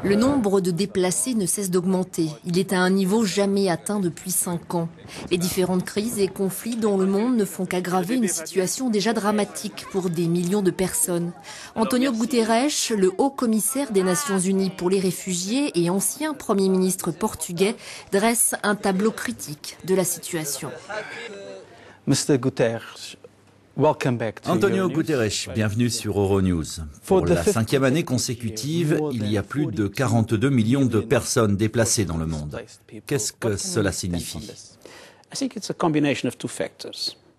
Le nombre de déplacés ne cesse d'augmenter. Il est à un niveau jamais atteint depuis 5 ans. Les différentes crises et conflits dans le monde ne font qu'aggraver une situation déjà dramatique pour des millions de personnes. Antonio Guterres, le haut commissaire des Nations Unies pour les réfugiés et ancien Premier ministre portugais, dresse un tableau critique de la situation. Mr. Guterres. Antonio Guterres, bienvenue sur Euronews. Pour la 5e année consécutive, il y a plus de 42 millions de personnes déplacées dans le monde. Qu'est-ce que cela signifie ?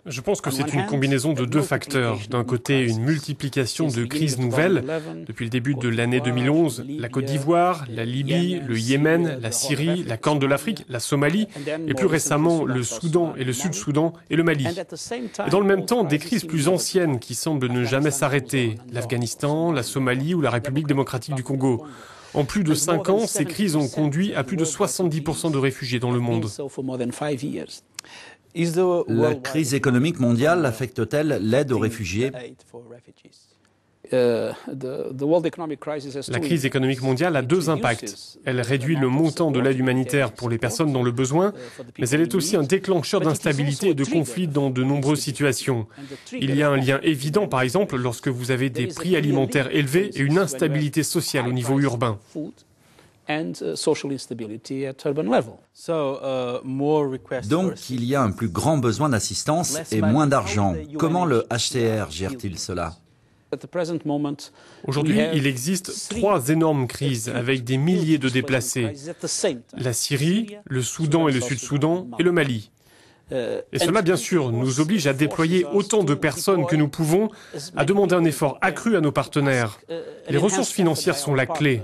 Je pense que c'est une combinaison de 2 facteurs. D'un côté, une multiplication de crises nouvelles. Depuis le début de l'année 2011, la Côte d'Ivoire, la Libye, le Yémen, la Syrie, la Corne de l'Afrique, la Somalie, et plus récemment le Soudan et le Sud-Soudan et le Mali. Et dans le même temps, des crises plus anciennes qui semblent ne jamais s'arrêter. L'Afghanistan, la Somalie ou la République démocratique du Congo. En plus de 5 ans, ces crises ont conduit à plus de 70% de réfugiés dans le monde. La crise économique mondiale affecte-t-elle l'aide aux réfugiés ? La crise économique mondiale a 2 impacts. Elle réduit le montant de l'aide humanitaire pour les personnes dans le besoin, mais elle est aussi un déclencheur d'instabilité et de conflits dans de nombreuses situations. Il y a un lien évident, par exemple, lorsque vous avez des prix alimentaires élevés et une instabilité sociale au niveau urbain. Donc, il y a un plus grand besoin d'assistance et moins d'argent. Comment le HCR gère-t-il cela ? Aujourd'hui, il existe 3 énormes crises avec des milliers de déplacés. La Syrie, le Soudan et le Sud-Soudan et le Mali. Et cela, bien sûr, nous oblige à déployer autant de personnes que nous pouvons, à demander un effort accru à nos partenaires. Les ressources financières sont la clé.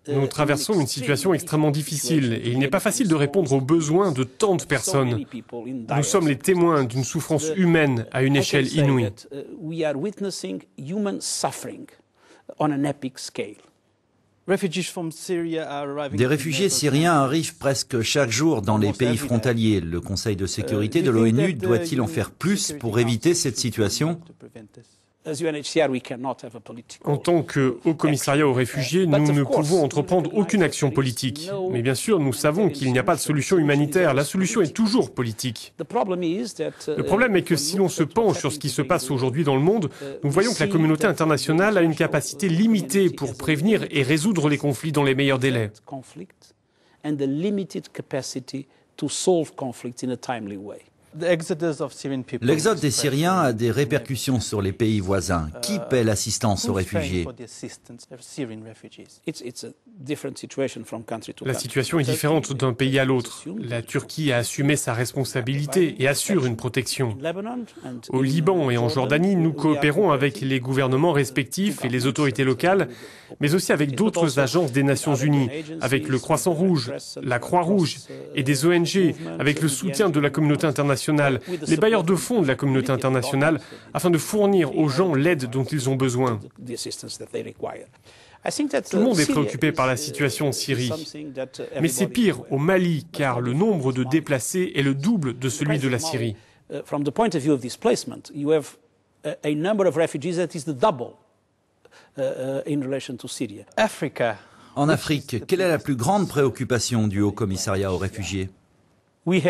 Nous traversons une situation extrêmement difficile et il n'est pas facile de répondre aux besoins de tant de personnes. Nous sommes les témoins d'une souffrance humaine à une échelle inouïe. Des réfugiés syriens arrivent presque chaque jour dans les pays frontaliers. Le Conseil de sécurité de l'ONU doit-il en faire plus pour éviter cette situation ? En tant que Haut Commissariat aux réfugiés, nous ne pouvons entreprendre aucune action politique. Mais bien sûr, nous savons qu'il n'y a pas de solution humanitaire. La solution est toujours politique. Le problème est que si l'on se penche sur ce qui se passe aujourd'hui dans le monde, nous voyons que la communauté internationale a une capacité limitée pour prévenir et résoudre les conflits dans les meilleurs délais. L'exode des Syriens a des répercussions sur les pays voisins. Qui paie l'assistance aux réfugiés ? La situation est différente d'un pays à l'autre. La Turquie a assumé sa responsabilité et assure une protection. Au Liban et en Jordanie, nous coopérons avec les gouvernements respectifs et les autorités locales, mais aussi avec d'autres agences des Nations Unies, avec le Croissant Rouge, la Croix-Rouge et des ONG, avec le soutien de la communauté internationale, les bailleurs de fonds de la communauté internationale, afin de fournir aux gens l'aide dont ils ont besoin. Tout le monde est préoccupé par la situation en Syrie. Mais c'est pire au Mali, car le nombre de déplacés est le double de celui de la Syrie. En Afrique, quelle est la plus grande préoccupation du Haut Commissariat aux réfugiés ? Il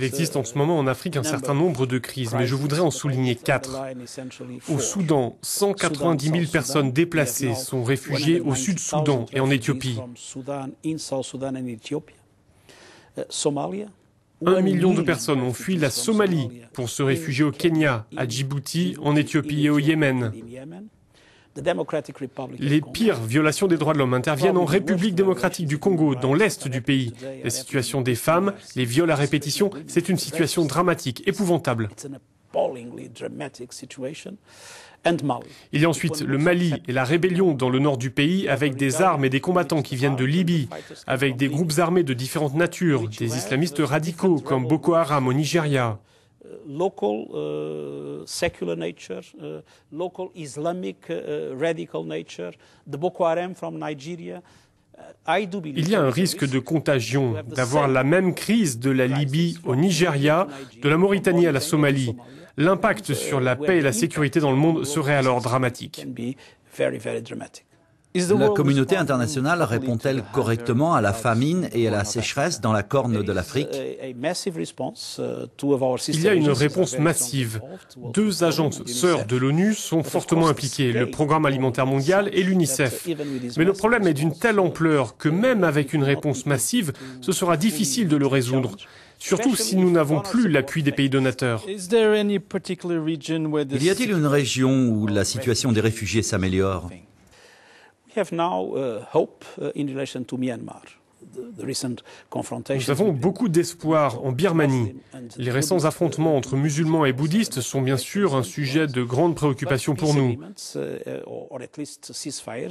existe en ce moment en Afrique un certain nombre de crises, mais je voudrais en souligner 4. Au Soudan, 190 000 personnes déplacées sont réfugiées au Sud-Soudan et en Éthiopie. 1 million de personnes ont fui la Somalie pour se réfugier au Kenya, à Djibouti, en Éthiopie et au Yémen. Les pires violations des droits de l'homme interviennent en République démocratique du Congo, dans l'est du pays. La situation des femmes, les viols à répétition, c'est une situation dramatique, épouvantable. Il y a ensuite le Mali et la rébellion dans le nord du pays avec des armes et des combattants qui viennent de Libye, avec des groupes armés de différentes natures, des islamistes radicaux comme Boko Haram au Nigeria. Local secular nature, local Islamic radical nature, the Boko Haram from Nigeria. Il y a un risque de contagion, d'avoir la même crise de la Libye au Nigeria, de la Mauritanie à la Somalie. L'impact sur la paix et la sécurité dans le monde serait alors dramatique. La communauté internationale répond-elle correctement à la famine et à la sécheresse dans la Corne de l'Afrique? Il y a une réponse massive. 2 agences sœurs de l'ONU sont fortement impliquées, le Programme alimentaire mondial et l'UNICEF. Mais le problème est d'une telle ampleur que même avec une réponse massive, ce sera difficile de le résoudre. Surtout si nous n'avons plus l'appui des pays donateurs. Y a-t-il une région où la situation des réfugiés s'améliore? Nous avons beaucoup d'espoir en Birmanie. Les récents affrontements entre musulmans et bouddhistes sont bien sûr un sujet de grande préoccupation pour nous.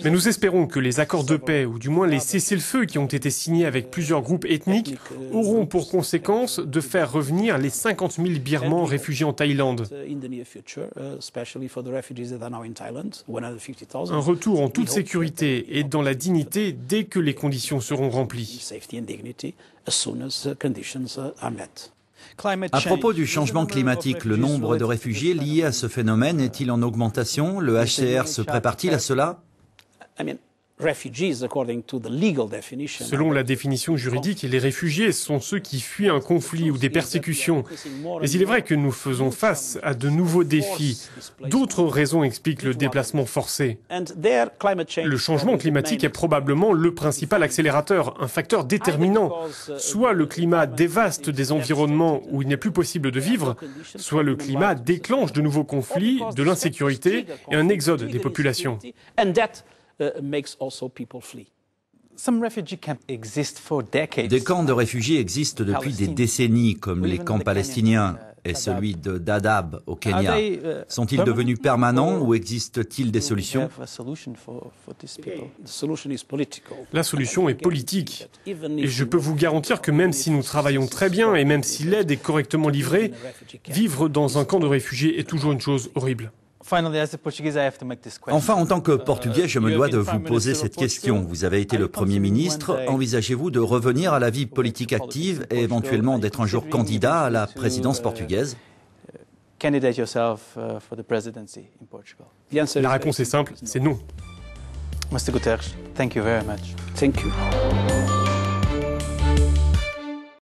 Mais nous espérons que les accords de paix, ou du moins les cessez-le-feu qui ont été signés avec plusieurs groupes ethniques, auront pour conséquence de faire revenir les 50 000 Birmans réfugiés en Thaïlande. Un retour en toute sécurité et dans la dignité dès que les conditions seront remplies. À propos du changement climatique, le nombre de réfugiés liés à ce phénomène est-il en augmentation? Le HCR se prépare-t-il à cela? Selon la définition juridique, les réfugiés sont ceux qui fuient un conflit ou des persécutions. Mais il est vrai que nous faisons face à de nouveaux défis. D'autres raisons expliquent le déplacement forcé. Le changement climatique est probablement le principal accélérateur, un facteur déterminant. Soit le climat dévaste des environnements où il n'est plus possible de vivre, soit le climat déclenche de nouveaux conflits, de l'insécurité et un exode des populations. Des camps de réfugiés existent depuis des décennies, comme les camps palestiniens et celui de Dadaab au Kenya. Sont-ils devenus permanents ou existe-t-il des solutions? La solution est politique. Et je peux vous garantir que même si nous travaillons très bien et même si l'aide est correctement livrée, vivre dans un camp de réfugiés est toujours une chose horrible. Enfin, en tant que Portugais, je me dois de vous poser cette question. Vous avez été le Premier ministre. Envisagez-vous de revenir à la vie politique active et éventuellement d'être un jour candidat à la présidence portugaise? La réponse est simple, c'est non. Mr. Guterres, thank you very much. Thank you.